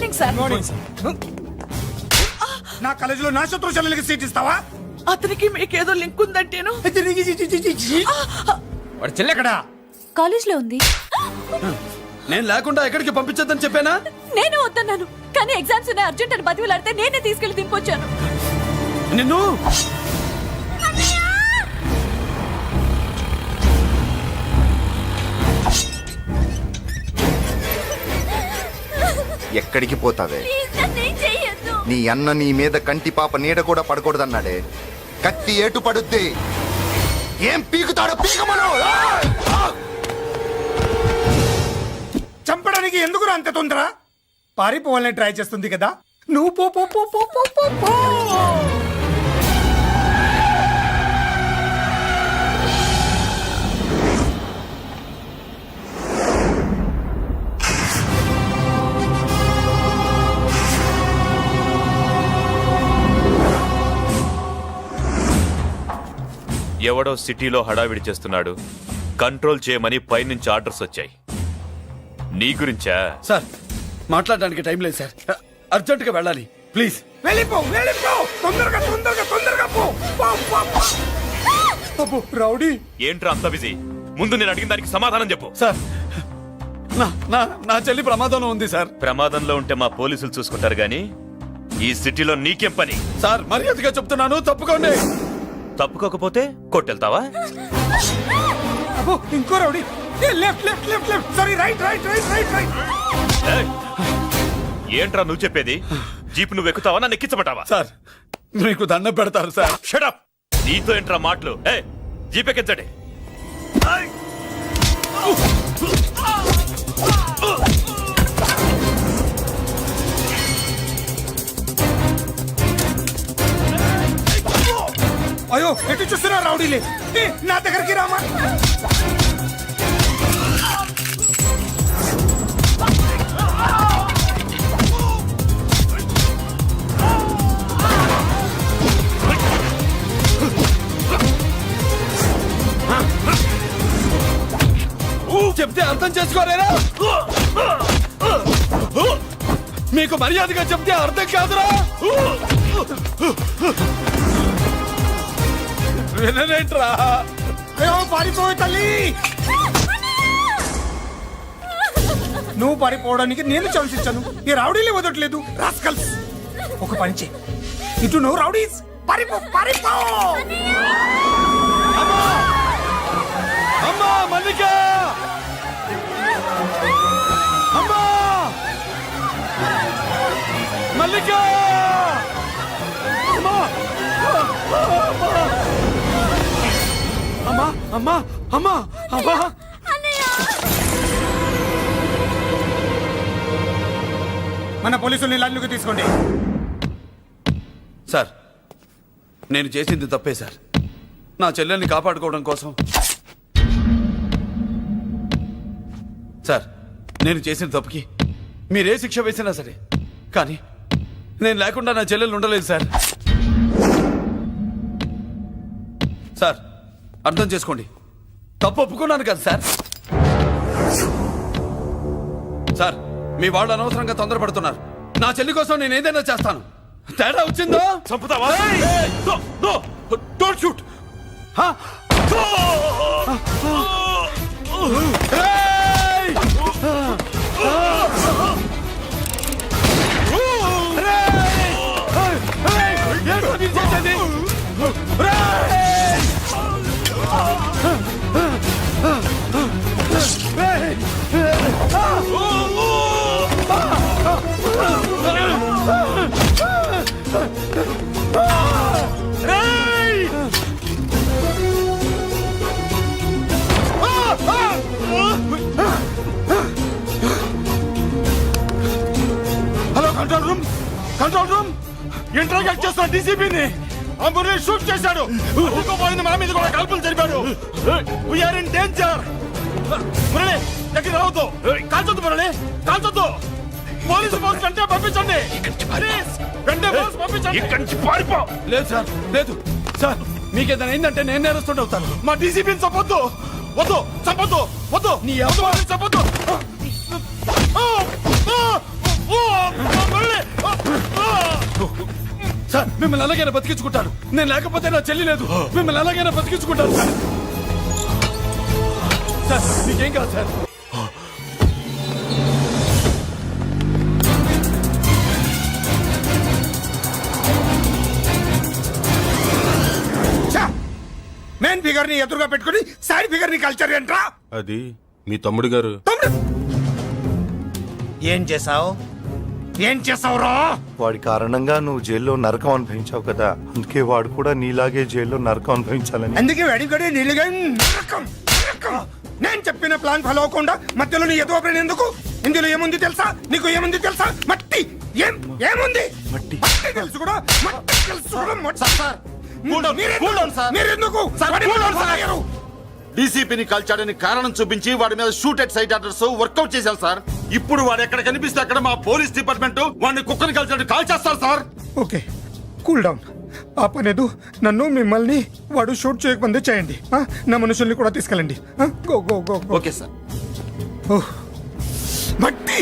Morning sir. నా కాలేజీలో నా శత్రు చెల్లెలకి సీట్ ఇస్తావా? అతనికి మీకేదో లింక్ ఉందంటేను. వాడు చెల్లెక్కడా? కాలేజ్ లో ఉంది. నేను లేకుండా ఎక్కడికి పంపించొద్దని చెప్పానా? నేను వద్దన్నాను, కానీ ఎగ్జామ్స్ ఉన్నాయి అర్జెంట్ అని బతిలాడితే నేనే తీసుకెళ్లి దింపొచ్చాను. నిన్ను ఎక్కడికి పోతావే? నీ అన్న నీ మీద కంటి పాప నీడ కూడా పడకూడదన్నాడే. కత్తి ఏటు పడుద్ది. ఏం పీకుతాడో పీకమను. చంపడానికి ఎందుకు అంత తొందర? పారిపోవాలని ట్రై చేస్తుంది కదా. నువ్వు పో పో పో పో పో పో పో. ఎవడో సిటీలో హడావిడి చేస్తున్నాడు, కంట్రోల్ చేయమని పైనుంచి ఆర్డర్స్ వచ్చాయి. నీ గురించా? సార్ మాట్లాడడానికి టైం లేదు సార్, అర్జెంట్ గా వెళ్ళాలి ప్లీజ్. వెళ్ళిపో వెళ్ళిపో, తొందరగా తొందరగా తొందరగా పో. అబ్బో రౌడీ. ఏంట్రా అంత బిజీ? ముందు నేను అడిగిన దానికి సమాధానం చెప్పు. సార్ నా చెల్లి ప్రమాదంలో ఉంది సార్. ప్రమాదంలో ఉంటే మా పోలీసులు చూసుకుంటారు గాని ఈ సిటీలో నీకేం పని? సార్ మర్యాదగా చెప్తున్నాను, తప్పుకోండి. తప్పుకోకపోతే కొట్టెళ్తావా? అబ్బో ఇంకో rowdy. Left left left left, sorry right right right right right. ఏంట్రా నువ్వు చెప్పేది? జీప్ నువ్వు ఎక్కుతావా, నన్ను ఎక్కించబట్టావా? సార్ మీకు దండం పెడతారు సార్. షటప్. నీతో ఏంట్రా మాటలు? జీప్ ఎక్కించండి. అయ్యో ఎటు చూస్తున్నా రౌడీలే. నా దగ్గరికి రామా. చెప్తే అర్థం చేసుకోరేరా? మీకు మర్యాదగా చెప్తే అర్థం కాదురా? వినరేంట్రా? అయ్యో పారిపోయి తల్లి. నువ్వు పారిపోవడానికి నేను ఛాన్స్ ఇచ్చాను, ఈ రౌడీలే వదలట్లేదు. రాస్కల్స్. ఒక పని చెయ్యి, ఇటు నువ్వు రౌడీస్ పారిపో పారిపో. అమ్మా మల్లిక, అమ్మా మల్లిక, అమ్మా అమ్మా అమ్మా అమ్మా అమ్మా. మన పోలీసుల్ని లైన్లోకి తీసుకోండి. సార్ నేను చేసింది తప్పే సార్. నా చెల్లెల్ని కాపాడుకోవడం కోసం. సార్ నేను చేసిన తప్పుకి మీరే శిక్ష వేసినా సరే, కానీ నేను లేకుండా నా చెల్లెలు ఉండలేదు సార్. సార్ అర్థం చేసుకోండి, తప్పు ఒప్పుకున్నాను కదా సార్. సార్ మీ వాళ్ళు అనవసరంగా తొందరపడుతున్నారు. నా చెల్లి కోసం నేను ఏదైనా చేస్తాను. తేడా వచ్చిందో చంపుతావా? Don't shoot. Hello control room, control room. Interrogate చేస్తున్న డీసీపీని ఆ మురళి షూట్ చేశాడు. పోయింది, మా మీద కూడా కాల్పులు జరిపాడు. We're in danger. మురళి దగ్గర రావద్దు, కాల్చొద్దు మురళి, కాల్చొద్దు. పోలీసు ఫోర్స్ వెంటనే పంపించండి. వెంటనే ఫోర్స్ పంపించండి. ఇక్కడి నుంచి పారిపో. లేదు సార్, లేదు సార్. మీకేదైనా అయిందంటే నేను నేరస్తుండే అవుతాను. మా డీసీపీని చంపొద్దు, వద్దు, చంపొద్దు, వద్దు. నీ అమ్మ చంపొద్దు. మిమ్మల్ని అలాగైనా బతికించుకుంటాను. నేను లేకపోతే నా చెల్లి లేదు. మిమ్మల్ని అలాగైనా బతికించుకుంటాను సార్. సార్ మీకేం కాదు సార్. మెయిన్ ఫిగర్ ని ఎదురుగా పెట్టుకుని సైడ్ ఫిగర్ ని కల్చర్ ఏంట్రా? అది మీ తమ్ముడు గారు. ఏం చేసావు? ఏం చేసావురా? వాడి కారణంగా నువ్వు జైల్లో నరకం అనుభవించావు కదా, అందుకే వాడు కూడా నీలాగే జైల్లో నరకం అనుభవించాలని. అందుకే వెడిగడి నీళ్ళుగా నరకం, నరకం. నేను చెప్పిన ప్లాన్ ఫాలో అవ్వకుండా మధ్యలో నీ ఎదురు ఓపెన్ ఎందుకు? ఇందులో ఏముంది తెలుసా? నీకు ఏముంది తెలుసా? మట్టి. ఏముంది? మట్టి తెలుసు కూడా, మట్టి తెలుసు కూడా. మీరెందుకు డీసీపీని కాల్చాడని కారణం చూపించి వాడి మీద shoot at sight orders work out చేశారు సార్. ఇప్పుడు వాడు ఎక్కడ కనిపిస్తే అక్కడ మా పోలీస్ డిపార్ట్మెంట్ వాడిని కుక్కని కాల్చాడు కాల్ చేస్తారు సార్. Okay, cool down. ఆ పనేదు నన్ను మిమ్మల్ని వాడు షూట్ చేయకముందే చేయండి. నా మనుషుల్ని కూడా తీసుకెళ్ళండి. Go go go. Okay sir. మట్టి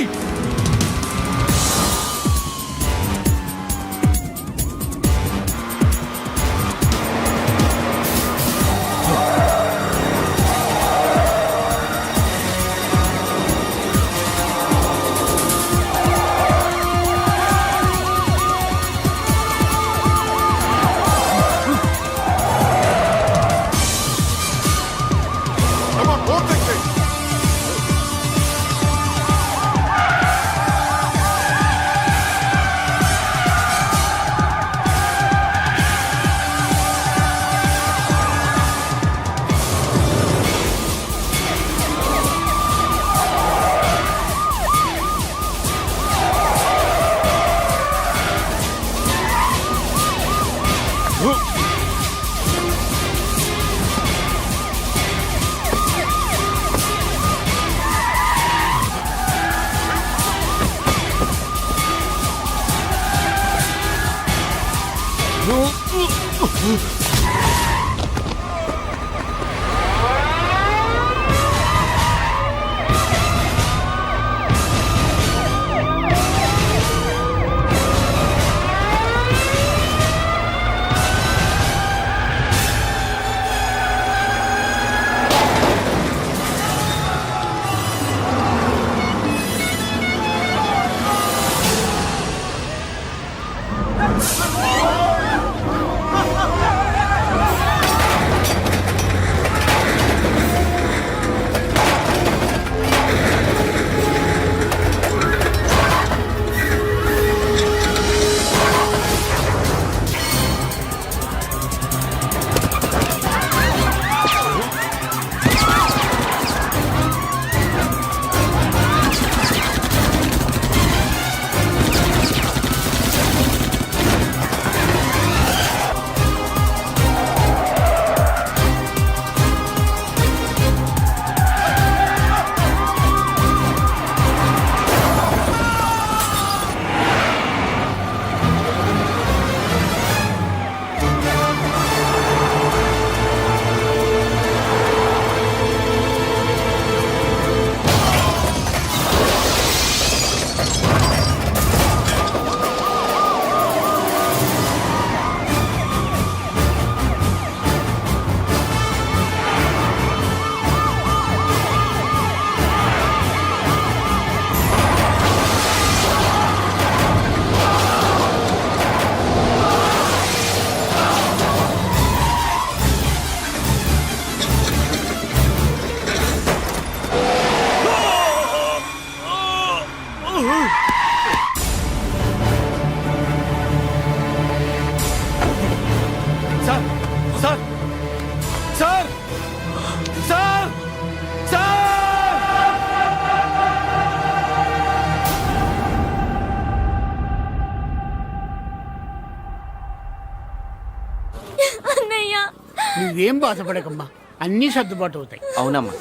నువ్వేం బాధపడకమ్మా, అన్నీ సర్దుబాటు అవుతాయి. అవునమ్మా.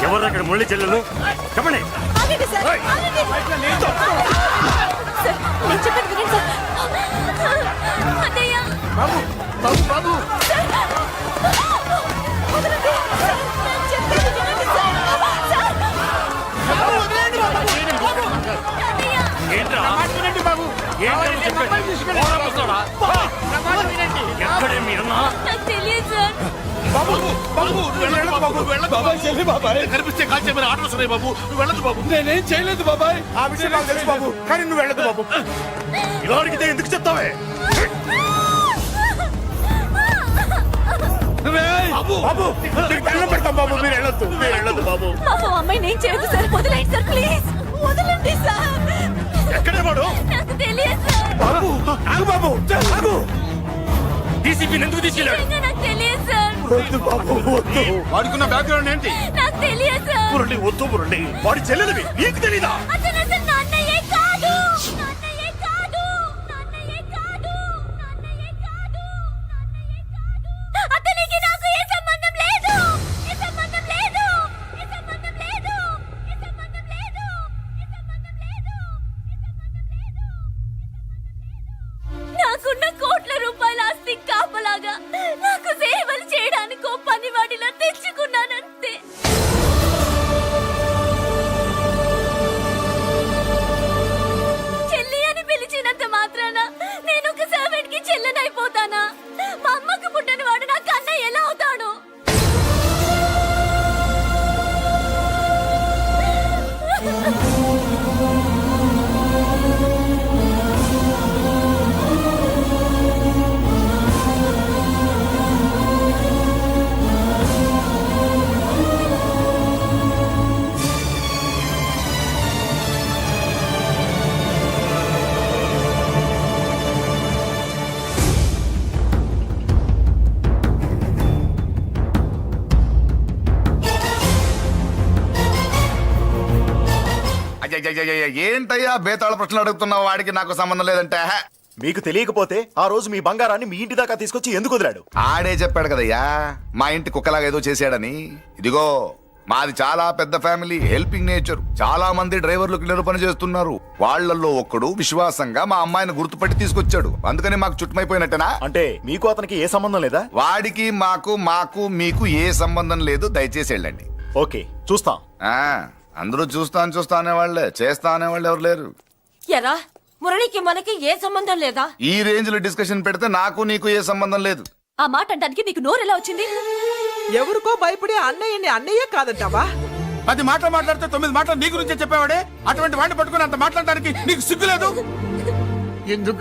ఎవరు అక్కడ మురళి చెల్లెలు చెప్పండి. బాబు బాబు బాబు ఎక్కడే మీ అన్న నాకు తెలియదు సార్. బాబు బాబు నువ్వు వెళ్ళొద్దు బాబు వెళ్ళొద్దు బాబాయ్ చెల్లి బాబాయ్ కనిపిస్తే కాల్ చేయమని ఆర్డర్స్ ఉన్నాయి బాబు నువ్వు వెళ్ళొద్దు బాబు నేనేం చేయలేదు బాబాయ్. ఆ విషయం నాకు తెలుసు బాబు కానీ నువ్వు వెళ్ళొద్దు బాబు ఇలా అడిగితే ఎందుకు చెప్తావే బాబు బాబు నీకు దండం పెడతాం బాబు మీరు వెళ్ళొద్దు బాబు పాపం అమ్మాయి నేను చేయదు సార్. వదిలేండి సార్ ప్లీజ్. వదలండి సార్. ఎక్కడే వాడు నాకు తెలియదు సార్. బాబు ఆగు బాబు ఆగు డీసీపీని ఎందుకు తీసుకెళ్ళాడు ఇంకా నాకు తెలియదు సార్. వద్దు బాబు వద్దు వాడికున్న బ్యాక్గ్రౌండ్ ఏంటి నాకు తెలియదు సార్. మురళి వద్దు మురళి వాడి చెల్లెలివి నీకు తెలీదా అతను అసలు నాన్నయ్యే కాదు. నాన్నయ్యే కాదు. నాన్నయ్యే కాదు. నాన్నయ్యే కాదు. నాన్నయ్యే కాదు. అతనికి నాకు ఏ సంబంధం లేదు. ఏ సంబంధం లేదు. ఏ సంబంధం లేదు. ఏ సంబంధం లేదు. ఏ సంబంధం లేదు. నాకున్న కోట్ల రూపాయల ఆస్తి కాపలాగా నాకు సేవలు చేయడానికి పనివాడిలా తెచ్చుకున్నానంతే. చెల్లి అని పిలిచినంత మాత్రాన నేను ఒక సర్వెంట్ కి చెల్లెనైపోతానా? మా అమ్మకు పుట్టిన వాడు నాకు అన్నయ్య ఎలా అవుతాడు? అయ్యయ్యయ్యయ్య, ఏంటయ్యా బేతాళ ప్రశ్నలు అడుగుతున్నావు? వాడికి నాకు సంబంధం లేదంటే హ. మీకు తెలియకపోతే ఆ రోజు మీ బంగారాన్ని మీ ఇంటి దాకా తీసుకొచ్చి ఎందుకు వదిలాడు? ఆడే చెప్పాడు కదయ్యా మా ఇంటి కుక్కలాగా ఏదో చేశాడని. ఇదిగో మాది చాలా పెద్ద ఫ్యామిలీ, హెల్పింగ్ నేచర్. చాలా మంది డ్రైవర్లు క్లీనర్ పని చేస్తున్నారు. వాళ్ళల్లో ఒక్కడు విశ్వాసంగా మా అమ్మాయిని గుర్తుపట్టి తీసుకొచ్చాడు. అందుకని మాకు చుట్టుమైపోయినట్టేనా? అంటే మీకు అతనికి ఏ సంబంధం లేదా? వాడికి మాకు మీకు ఏ సంబంధం లేదు. దయచేసి వెళ్ళండి. ఓకే, చూస్తాం. ఆ, అందరూ చూస్తా అనేవాళ్లే, చేస్తా అనేవాళ్ళు ఎవరు లేరు. ఎరా మురళికి మనకి ఏ సంబంధం లేదా? ఈ రేంజ్ లో డిస్కషన్ పెడితే నాకు నీకు ఏ సంబంధం లేదు. ఆ మాట అంటానికి నీకు నోరు ఎలా వచ్చింది? ఎవరికో భయపడి అన్నయ్యని అన్నయ్య కాదంటావా? 10 మాటలు మాట్లాడితే 9 మాటలు నీ గురించే చెప్పేవాడే. అటువంటి వాడిని పట్టుకుని అంత మాట్లాడడానికి నీకు సిగ్గులేదు? ఎందుకు